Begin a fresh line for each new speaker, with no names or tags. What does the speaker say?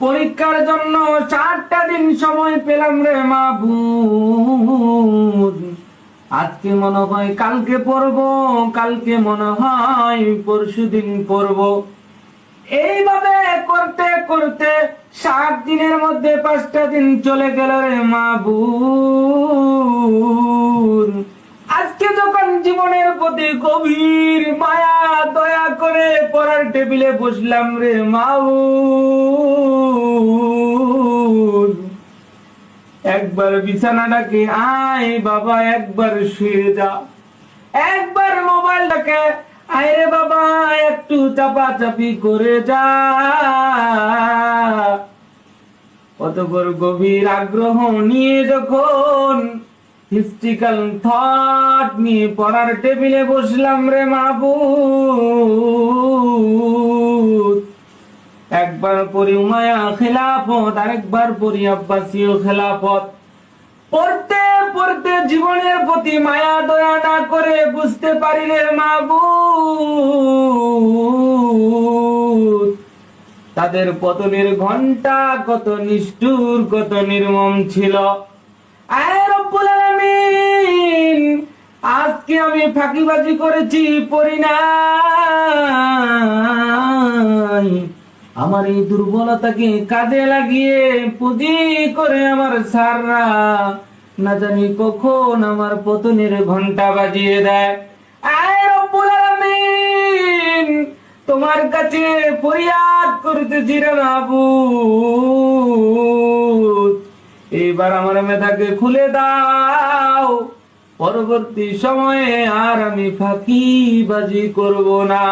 পরীক্ষার জন্য 7টা দিন সময় পেলাম রে মাবুদ। আজকে মনে হয় কালকে পড়বো, কালকে মনে হয় পরশুদিন পড়বো। এইভাবে করতে করতে 7 দিনের মধ্যে 5টা দিন চলে গেল রে মাবুদ। আজকে যখন জীবনের প্রতি গভীর মায়া দয়া করে পড়ার টেবিলে বসলাম রে মাবুদ, একবার বিছানাটাকে আয় বাবা, একবার শুয়ে যা, একবার মোবাইলটাকে আয় রে বাবা একটু চাপাচাপি করে যা। অতঃপর গভীর আগ্রহ নিয়ে যখন হিস্ট্রিক্যাল থট নিয়ে পড়ার টেবিলে বসলাম রে মাবুদ, একবার পড়ি উমায়া খেলাফত, আরেকবার পড়ি আব্বাসীয় খেলাফত। পড়তে পড়তে জীবনের প্রতি মায়া দয়া না করে বুঝতে পারি রে মাবুদ, তাদের পতনের ঘন্টা কত নিষ্ঠুর, কত নির্মম ছিল। আয় রব্বুল আলামিন, আজকে আমি ফাঁকিবাজি করেছি, পড়ি নাই, আমার এই দুর্বলতাকে কাজে লাগিয়ে পুঁজি করে আমার সাররা না জানি কখন আমার পতনের ঘন্টা বাজিয়ে দেয়। আয় রব্বুল আলামিন, তোমার কাছে ফরিয়াদ করতেছি রে মাবুদ, এইবার আমার মেধাকে খুলে দাও, পরবর্তী সময়ে আর আমি ফাঁকিবাজি করব না।